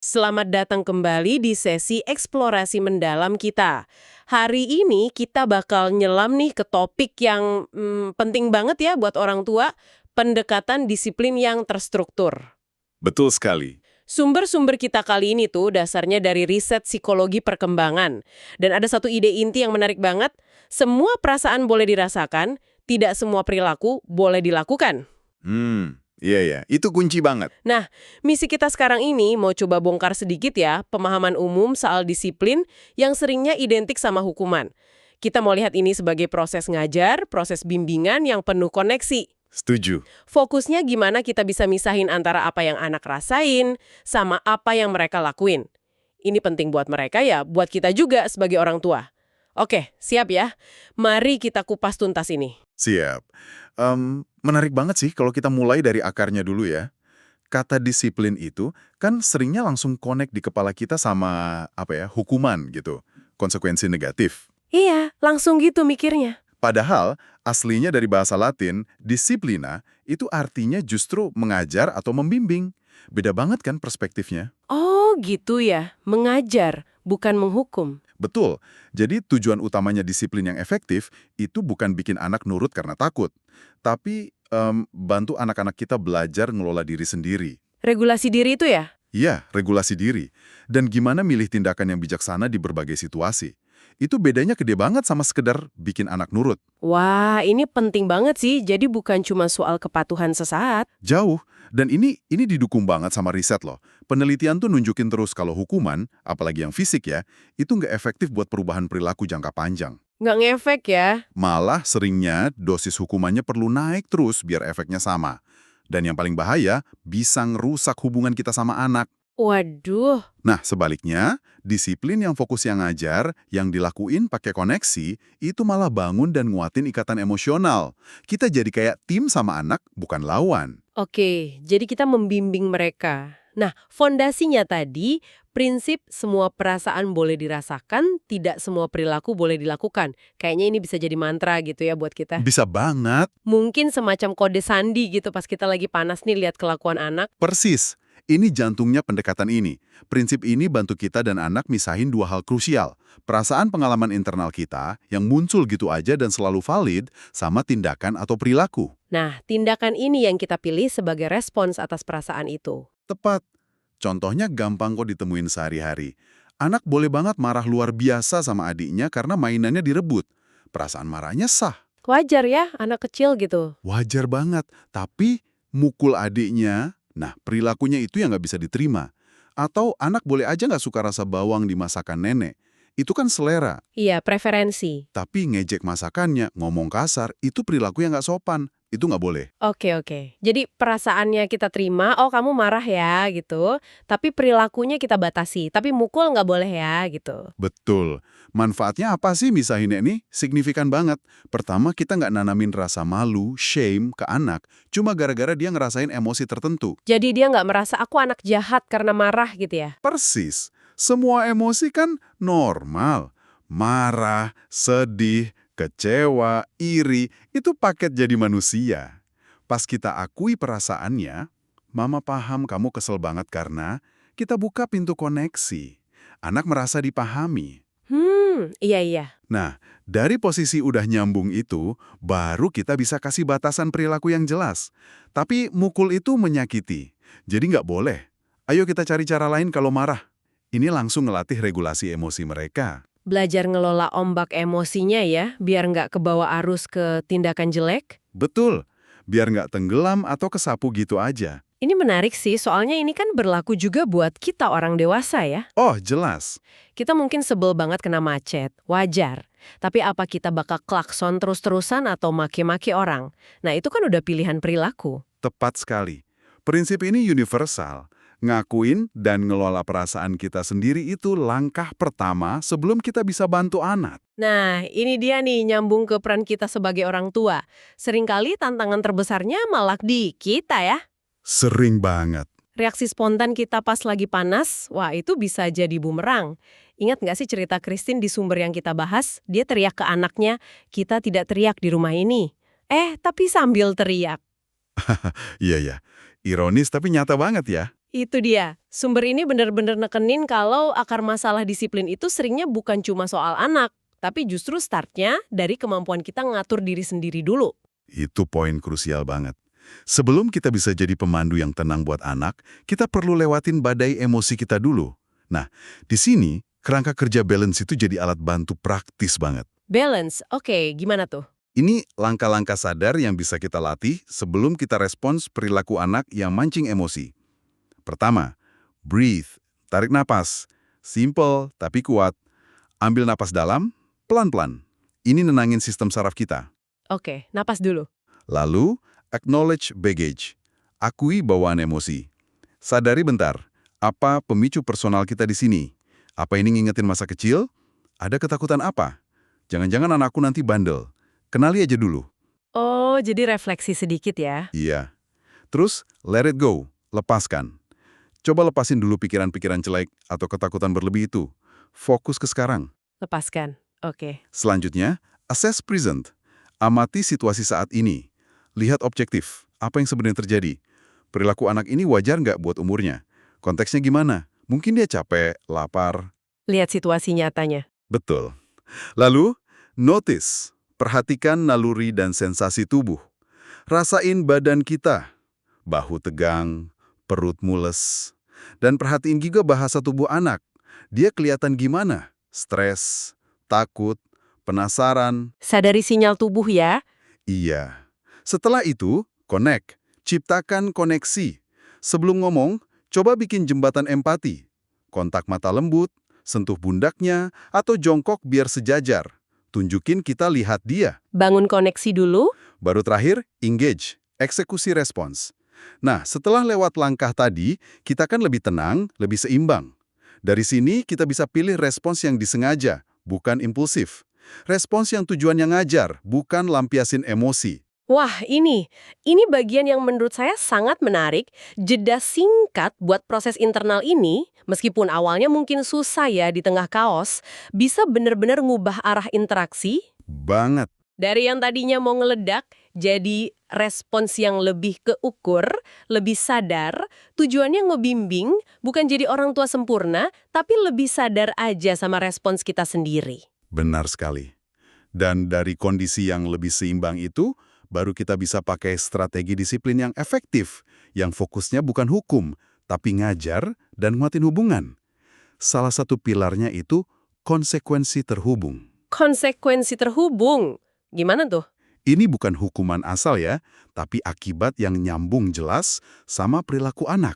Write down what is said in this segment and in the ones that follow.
Selamat datang kembali di sesi eksplorasi mendalam kita. Hari ini kita bakal nyelam nih ke topik yang penting banget ya buat orang tua, pendekatan disiplin yang terstruktur. Betul sekali. Sumber-sumber kita kali ini tuh dasarnya dari riset psikologi perkembangan. Dan ada satu ide inti yang menarik banget, semua perasaan boleh dirasakan, tidak semua perilaku boleh dilakukan. Iya ya, itu kunci banget. Nah, misi kita sekarang ini mau coba bongkar sedikit ya pemahaman umum soal disiplin yang seringnya identik sama hukuman. Kita mau lihat ini sebagai proses ngajar, proses bimbingan yang penuh koneksi. Setuju. Fokusnya gimana kita bisa misahin antara apa yang anak rasain sama apa yang mereka lakuin. Ini penting buat mereka ya, buat kita juga sebagai orang tua. Oke, siap ya? Mari kita kupas tuntas ini. Siap. Menarik banget sih kalau kita mulai dari akarnya dulu ya. Kata disiplin itu kan seringnya langsung connect di kepala kita sama hukuman gitu, konsekuensi negatif. Iya, langsung gitu mikirnya. Padahal aslinya dari bahasa Latin, disiplina itu artinya justru mengajar atau membimbing. Beda banget kan perspektifnya? Oh, gitu ya. Mengajar, bukan menghukum. Betul. Jadi tujuan utamanya disiplin yang efektif itu bukan bikin anak nurut karena takut, tapi bantu anak-anak kita belajar ngelola diri sendiri. Regulasi diri itu ya? Iya, regulasi diri. Dan gimana milih tindakan yang bijaksana di berbagai situasi. Itu bedanya gede banget sama sekedar bikin anak nurut. Wah, ini penting banget sih. Jadi bukan cuma soal kepatuhan sesaat. Jauh. Dan ini didukung banget sama riset loh. Penelitian tuh nunjukin terus kalau hukuman, apalagi yang fisik ya, itu nggak efektif buat perubahan perilaku jangka panjang. Nggak ngefek ya? Malah seringnya dosis hukumannya perlu naik terus biar efeknya sama. Dan yang paling bahaya, bisa ngerusak hubungan kita sama anak. Waduh, Nah, sebaliknya, disiplin yang fokus yang ngajar, yang dilakuin pakai koneksi, itu malah bangun dan nguatin ikatan emosional. Kita jadi kayak tim sama anak, bukan lawan. oke. Jadi kita membimbing mereka. Nah, fondasinya tadi, prinsip semua perasaan boleh dirasakan, tidak semua perilaku boleh dilakukan. Kayaknya ini bisa jadi mantra gitu ya buat kita. Bisa banget. Mungkin semacam kode sandi gitu pas kita lagi panas nih lihat kelakuan anak. Persis. Ini jantungnya pendekatan ini. Prinsip ini bantu kita dan anak misahin dua hal krusial. Perasaan pengalaman internal kita yang muncul gitu aja dan selalu valid sama tindakan atau perilaku. Nah, tindakan ini yang kita pilih sebagai respons atas perasaan itu. Tepat. Contohnya gampang kok ditemuin sehari-hari. Anak boleh banget marah luar biasa sama adiknya karena mainannya direbut. Perasaan marahnya sah. Wajar ya, anak kecil gitu. Wajar banget. Tapi mukul adiknya, nah perilakunya itu yang nggak bisa diterima. Atau anak boleh aja nggak suka rasa bawang di masakan nenek. Itu kan selera. Iya, preferensi. Tapi ngejek masakannya, ngomong kasar, itu perilaku yang nggak sopan. Itu nggak boleh. Oke. Jadi perasaannya kita terima, oh kamu marah ya gitu. Tapi perilakunya kita batasi. Tapi mukul nggak boleh ya gitu. Betul. Manfaatnya apa sih misahinnya ini? Signifikan banget. Pertama, kita nggak nanamin rasa malu, shame ke anak, cuma gara-gara dia ngerasain emosi tertentu. Jadi dia nggak merasa aku anak jahat karena marah gitu ya. Persis. Semua emosi kan normal. Marah, sedih, kecewa, iri, itu paket jadi manusia. Pas kita akui perasaannya, Mama paham kamu kesel banget karena kita buka pintu koneksi. Anak merasa dipahami. Iya. Nah, dari posisi udah nyambung itu, baru kita bisa kasih batasan perilaku yang jelas. Tapi mukul itu menyakiti. Jadi nggak boleh. Ayo kita cari cara lain kalau marah. Ini langsung ngelatih regulasi emosi mereka. Belajar ngelola ombak emosinya ya, biar nggak kebawa arus ke tindakan jelek. Betul. Biar nggak tenggelam atau kesapu gitu aja. Ini menarik sih, soalnya ini kan berlaku juga buat kita orang dewasa ya. Oh, jelas. Kita mungkin sebel banget kena macet, wajar. Tapi apa kita bakal klakson terus-terusan atau maki-maki orang? Nah, itu kan udah pilihan perilaku. Tepat sekali. Prinsip ini universal. Ngakuin dan ngelola perasaan kita sendiri itu langkah pertama sebelum kita bisa bantu anak. Nah, ini dia nih nyambung ke peran kita sebagai orang tua. Seringkali tantangan terbesarnya malah di kita ya. Sering banget. Reaksi spontan kita pas lagi panas, wah itu bisa jadi bumerang. Ingat nggak sih cerita Christine di sumber yang kita bahas? Dia teriak ke anaknya, kita tidak teriak di rumah ini. Tapi sambil teriak. Iya. Ironis tapi nyata banget ya. Itu dia. Sumber ini benar-benar nekenin kalau akar masalah disiplin itu seringnya bukan cuma soal anak, tapi justru startnya dari kemampuan kita ngatur diri sendiri dulu. Itu poin krusial banget. Sebelum kita bisa jadi pemandu yang tenang buat anak, kita perlu lewatin badai emosi kita dulu. Nah, di sini kerangka kerja balance itu jadi alat bantu praktis banget. Balance, oke, gimana tuh? Ini langkah-langkah sadar yang bisa kita latih sebelum kita respons perilaku anak yang mancing emosi. Pertama, breathe, tarik napas. Simple tapi kuat. Ambil napas dalam, pelan-pelan. Ini nenangin sistem saraf kita. Oke, napas dulu. Lalu, acknowledge baggage. Akui bawaan emosi. Sadari bentar, apa pemicu personal kita di sini? Apa ini ngingetin masa kecil? Ada ketakutan apa? Jangan-jangan anakku nanti bandel. Kenali aja dulu. Oh, jadi refleksi sedikit ya. Iya. Terus, let it go. Lepaskan. Coba lepasin dulu pikiran-pikiran jelek atau ketakutan berlebih itu. Fokus ke sekarang. Lepaskan. Oke. Selanjutnya, assess present. Amati situasi saat ini. Lihat objektif. Apa yang sebenarnya terjadi? Perilaku anak ini wajar nggak buat umurnya? Konteksnya gimana? Mungkin dia capek, lapar. Lihat situasi nyatanya. Betul. Lalu, notice. Perhatikan naluri dan sensasi tubuh. Rasain badan kita. Bahu tegang, perut mules. Dan perhatiin juga bahasa tubuh anak. Dia kelihatan gimana? Stres, takut, penasaran. Sadari sinyal tubuh ya. Iya. Setelah itu, connect. Ciptakan koneksi. Sebelum ngomong, coba bikin jembatan empati. Kontak mata lembut, sentuh pundaknya, atau jongkok biar sejajar. Tunjukin kita lihat dia. Bangun koneksi dulu. Baru terakhir, engage. Eksekusi respons. Nah, setelah lewat langkah tadi, kita kan lebih tenang, lebih seimbang. Dari sini, kita bisa pilih respons yang disengaja, bukan impulsif. Respons yang tujuannya ngajar, bukan lampiasin emosi. Wah, ini bagian yang menurut saya sangat menarik. Jeda singkat buat proses internal ini, meskipun awalnya mungkin susah ya di tengah kaos, bisa benar-benar ngubah arah interaksi. Banget. Dari yang tadinya mau ngeledak, jadi respons yang lebih keukur, lebih sadar, tujuannya ngebimbing, bukan jadi orang tua sempurna, tapi lebih sadar aja sama respons kita sendiri. Benar sekali. Dan dari kondisi yang lebih seimbang itu, baru kita bisa pakai strategi disiplin yang efektif, yang fokusnya bukan hukum, tapi ngajar dan nguatin hubungan. Salah satu pilarnya itu konsekuensi terhubung. Konsekuensi terhubung. Gimana tuh? Ini bukan hukuman asal ya, tapi akibat yang nyambung jelas sama perilaku anak.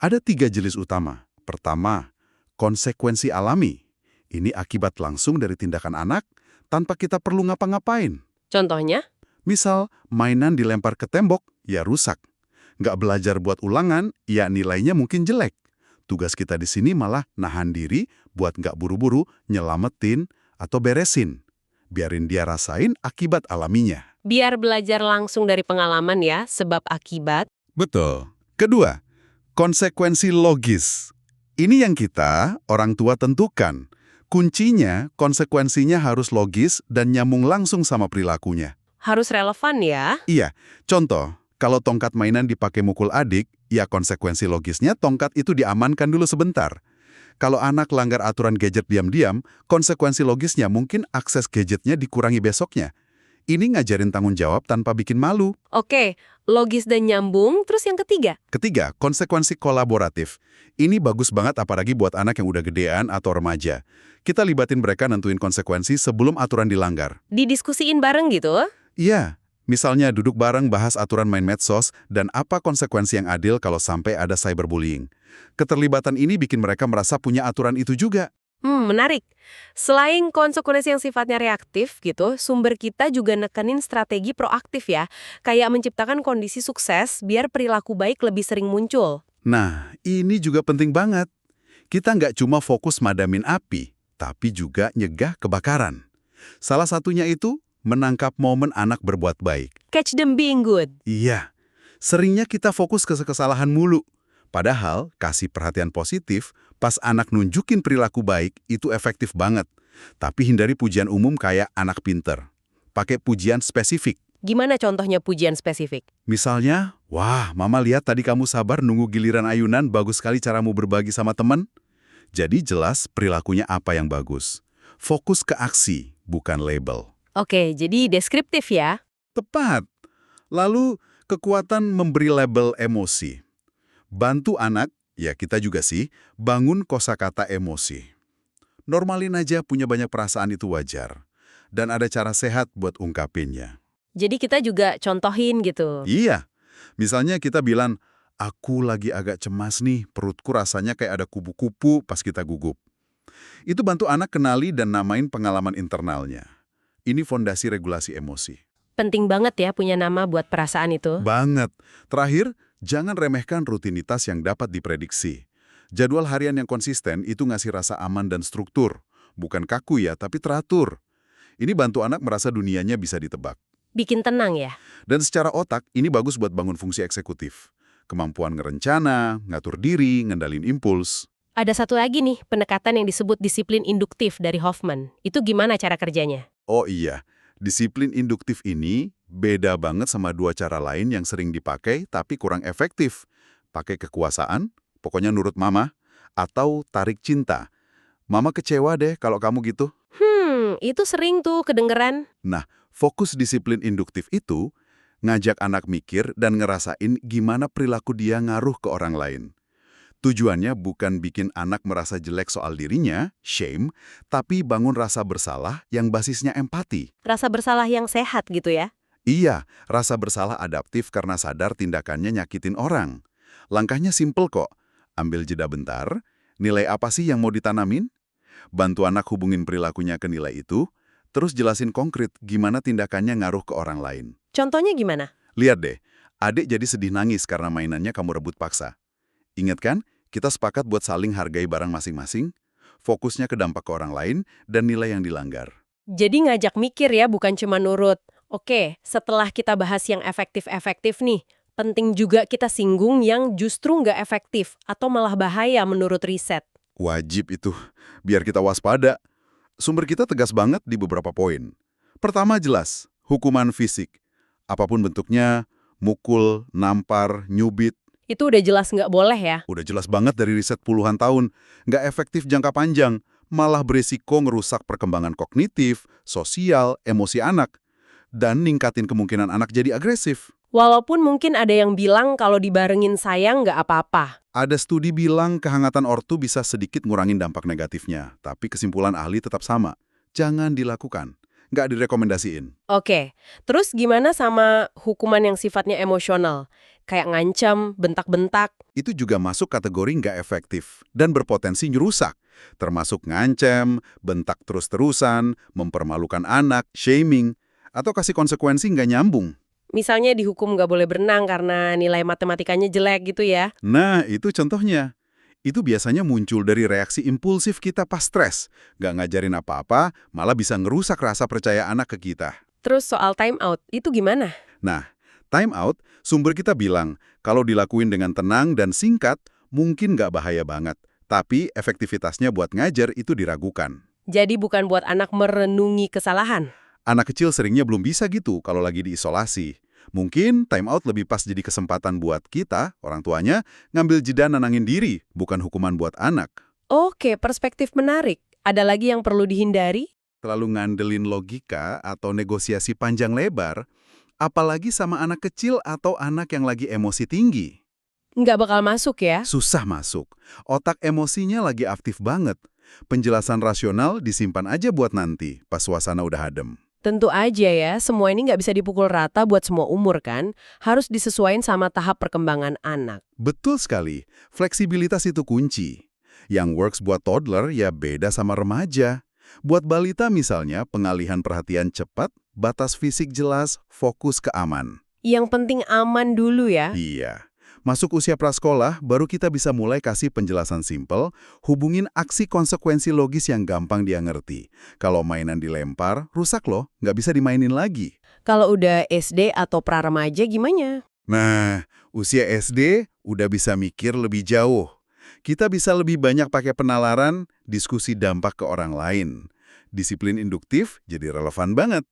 Ada 3 jenis utama. Pertama, konsekuensi alami. Ini akibat langsung dari tindakan anak tanpa kita perlu ngapa-ngapain. Contohnya? Misal, mainan dilempar ke tembok, ya rusak. Nggak belajar buat ulangan, ya nilainya mungkin jelek. Tugas kita di sini malah nahan diri buat nggak buru-buru nyelamatin atau beresin. Biarin dia rasain akibat alaminya. Biar belajar langsung dari pengalaman ya, sebab akibat. Betul. Kedua, konsekuensi logis. Ini yang kita, orang tua, tentukan. Kuncinya, konsekuensinya harus logis dan nyambung langsung sama perilakunya. Harus relevan ya. Iya, contoh, kalau tongkat mainan dipakai mukul adik, ya konsekuensi logisnya tongkat itu diamankan dulu sebentar. Kalau anak langgar aturan gadget diam-diam, konsekuensi logisnya mungkin akses gadgetnya dikurangi besoknya. Ini ngajarin tanggung jawab tanpa bikin malu. Oke, logis dan nyambung, terus yang ketiga? Ketiga, konsekuensi kolaboratif. Ini bagus banget apalagi buat anak yang udah gedean atau remaja. Kita libatin mereka nentuin konsekuensi sebelum aturan dilanggar. Didiskusiin bareng gitu? Iya, misalnya duduk bareng bahas aturan main medsos dan apa konsekuensi yang adil kalau sampai ada cyberbullying. Keterlibatan ini bikin mereka merasa punya aturan itu juga. Menarik. Selain konsekuensi yang sifatnya reaktif gitu, sumber kita juga nekenin strategi proaktif ya. Kayak menciptakan kondisi sukses biar perilaku baik lebih sering muncul. Nah, ini juga penting banget. Kita nggak cuma fokus madamin api, tapi juga nyegah kebakaran. Salah satunya itu menangkap momen anak berbuat baik. Catch them being good. Iya, seringnya kita fokus ke kesalahan mulu. Padahal, kasih perhatian positif pas anak nunjukin perilaku baik itu efektif banget. Tapi hindari pujian umum kayak anak pinter. Pakai pujian spesifik. Gimana contohnya pujian spesifik? Misalnya, Wah, Mama lihat tadi kamu sabar nunggu giliran ayunan, bagus sekali caramu berbagi sama teman. Jadi jelas perilakunya apa yang bagus. Fokus ke aksi, bukan label. Oke, jadi deskriptif ya. Tepat. Lalu, kekuatan memberi label emosi. Bantu anak, ya kita juga sih, bangun kosakata emosi. Normalin aja punya banyak perasaan itu wajar. Dan ada cara sehat buat ungkapinnya. Jadi kita juga contohin gitu. Iya, misalnya kita bilang, aku lagi agak cemas nih, perutku rasanya kayak ada kupu-kupu pas kita gugup. Itu bantu anak kenali dan namain pengalaman internalnya. Ini fondasi regulasi emosi. Penting banget ya punya nama buat perasaan itu. Banget. Terakhir, jangan remehkan rutinitas yang dapat diprediksi. Jadwal harian yang konsisten itu ngasih rasa aman dan struktur. Bukan kaku ya, tapi teratur. Ini bantu anak merasa dunianya bisa ditebak. Bikin tenang ya. Dan secara otak, ini bagus buat bangun fungsi eksekutif. Kemampuan ngerencana, ngatur diri, ngendalin impuls. Ada satu lagi nih, pendekatan yang disebut disiplin induktif dari Hoffman. Itu gimana cara kerjanya? Oh iya, disiplin induktif ini beda banget sama dua cara lain yang sering dipakai tapi kurang efektif. Pakai kekuasaan, pokoknya nurut mama, atau tarik cinta. Mama kecewa deh kalau kamu gitu. Itu sering tuh kedengeran. Nah, fokus disiplin induktif itu ngajak anak mikir dan ngerasain gimana perilaku dia ngaruh ke orang lain. Tujuannya bukan bikin anak merasa jelek soal dirinya, shame, tapi bangun rasa bersalah yang basisnya empati. Rasa bersalah yang sehat gitu ya. Iya, rasa bersalah adaptif karena sadar tindakannya nyakitin orang. Langkahnya simpel kok. Ambil jeda bentar, nilai apa sih yang mau ditanamin? Bantu anak hubungin perilakunya ke nilai itu, terus jelasin konkret gimana tindakannya ngaruh ke orang lain. Contohnya gimana? Lihat deh, adik jadi sedih nangis karena mainannya kamu rebut paksa. Ingat kan, kita sepakat buat saling hargai barang masing-masing, fokusnya ke dampak ke orang lain, dan nilai yang dilanggar. Jadi ngajak mikir ya, bukan cuma nurut. Oke, setelah kita bahas yang efektif-efektif nih, penting juga kita singgung yang justru nggak efektif atau malah bahaya menurut riset. Wajib itu, biar kita waspada. Sumber kita tegas banget di beberapa poin. Pertama jelas, hukuman fisik. Apapun bentuknya, mukul, nampar, nyubit, Itu udah jelas nggak boleh ya. udah jelas banget dari riset puluhan tahun. Nggak efektif jangka panjang, malah berisiko ngerusak perkembangan kognitif, sosial, emosi anak, dan ningkatin kemungkinan anak jadi agresif. Walaupun mungkin ada yang bilang kalau dibarengin sayang nggak apa-apa. Ada studi bilang kehangatan ortu bisa sedikit ngurangin dampak negatifnya, tapi kesimpulan ahli tetap sama. Jangan dilakukan. Nggak direkomendasiin. Oke, terus gimana sama hukuman yang sifatnya emosional? Kayak ngancam, bentak-bentak. Itu juga masuk kategori nggak efektif dan berpotensi ngerusak. Termasuk ngancem, bentak terus-terusan, mempermalukan anak, shaming, atau kasih konsekuensi nggak nyambung. Misalnya dihukum nggak boleh berenang karena nilai matematikanya jelek gitu ya. Nah, itu contohnya. Itu biasanya muncul dari reaksi impulsif kita pas stres. Nggak ngajarin apa-apa, malah bisa ngerusak rasa percaya anak ke kita. Terus soal time out, itu gimana? Nah, time out, sumber kita bilang, kalau dilakuin dengan tenang dan singkat, mungkin nggak bahaya banget. Tapi efektivitasnya buat ngajar itu diragukan. Jadi bukan buat anak merenungi kesalahan. Anak kecil seringnya belum bisa gitu kalau lagi diisolasi. Mungkin time out lebih pas jadi kesempatan buat kita, orang tuanya, ngambil jeda nenangin diri, bukan hukuman buat anak. Oke, perspektif menarik. Ada lagi yang perlu dihindari? Terlalu ngandelin logika atau negosiasi panjang lebar, apalagi sama anak kecil atau anak yang lagi emosi tinggi. Nggak bakal masuk ya? Susah masuk. Otak emosinya lagi aktif banget. Penjelasan rasional disimpan aja buat nanti, pas suasana udah adem. Tentu aja ya, semua ini nggak bisa dipukul rata buat semua umur kan. Harus disesuaikan sama tahap perkembangan anak. Betul sekali, fleksibilitas itu kunci. Yang works buat toddler ya beda sama remaja. Buat balita misalnya, pengalihan perhatian cepat, batas fisik jelas, fokus ke aman. Yang penting aman dulu ya. Iya. Masuk usia prasekolah, baru kita bisa mulai kasih penjelasan simpel, hubungin aksi konsekuensi logis yang gampang dia ngerti. Kalau mainan dilempar, rusak loh, nggak bisa dimainin lagi. Kalau udah SD atau pra-remaja gimana? Nah, usia SD udah bisa mikir lebih jauh. Kita bisa lebih banyak pakai penalaran, diskusi dampak ke orang lain. Disiplin induktif jadi relevan banget.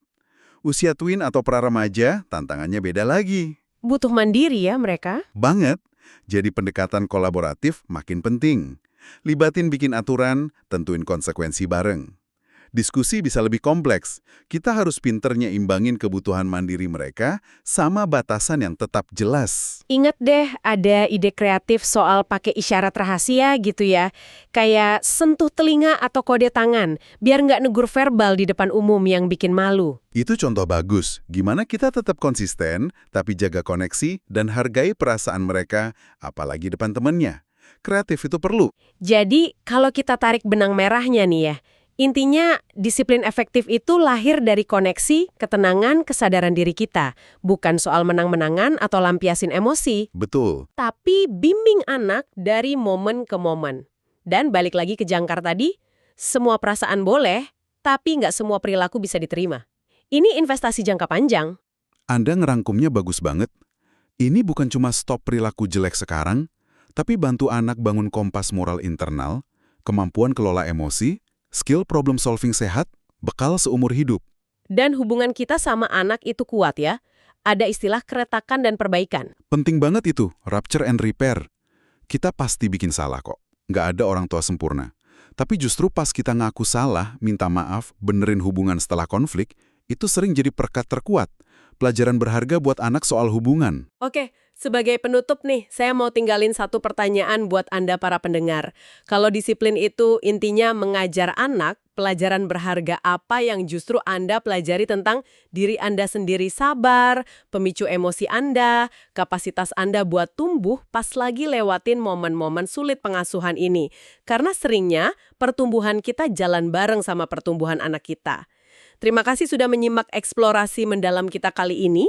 Usia twin atau pra-remaja, tantangannya beda lagi. Butuh mandiri ya mereka. Banget. Jadi pendekatan kolaboratif makin penting. Libatin bikin aturan, tentuin konsekuensi bareng. Diskusi bisa lebih kompleks. Kita harus pinternya imbangin kebutuhan mandiri mereka sama batasan yang tetap jelas. Ingat deh, ada ide kreatif soal pakai isyarat rahasia gitu ya. Kayak sentuh telinga atau kode tangan, biar nggak negur verbal di depan umum yang bikin malu. Itu contoh bagus. Gimana kita tetap konsisten, tapi jaga koneksi dan hargai perasaan mereka, apalagi depan temannya. Kreatif itu perlu. Jadi, kalau kita tarik benang merahnya nih ya, intinya, disiplin efektif itu lahir dari koneksi, ketenangan, kesadaran diri kita. Bukan soal menang-menangan atau lampiasin emosi, Betul. tapi bimbing anak dari momen ke momen. Dan balik lagi ke jangkar tadi, semua perasaan boleh, tapi nggak semua perilaku bisa diterima. Ini investasi jangka panjang. Anda ngerangkumnya bagus banget. Ini bukan cuma stop perilaku jelek sekarang, tapi bantu anak bangun kompas moral internal, kemampuan kelola emosi, skill problem solving sehat, bekal seumur hidup. Dan hubungan kita sama anak itu kuat ya. Ada istilah keretakan dan perbaikan. Penting banget itu, rupture and repair. Kita pasti bikin salah kok. Nggak ada orang tua sempurna. Tapi justru pas kita ngaku salah, minta maaf, benerin hubungan setelah konflik, itu sering jadi perekat terkuat. Pelajaran berharga buat anak soal hubungan. Oke, sebagai penutup nih, saya mau tinggalin satu pertanyaan buat Anda para pendengar. Kalau disiplin itu intinya mengajar anak, pelajaran berharga apa yang justru Anda pelajari tentang diri Anda sendiri sabar, pemicu emosi Anda, kapasitas Anda buat tumbuh pas lagi lewatin momen-momen sulit pengasuhan ini. Karena seringnya pertumbuhan kita jalan bareng sama pertumbuhan anak kita. Terima kasih sudah menyimak eksplorasi mendalam kita kali ini.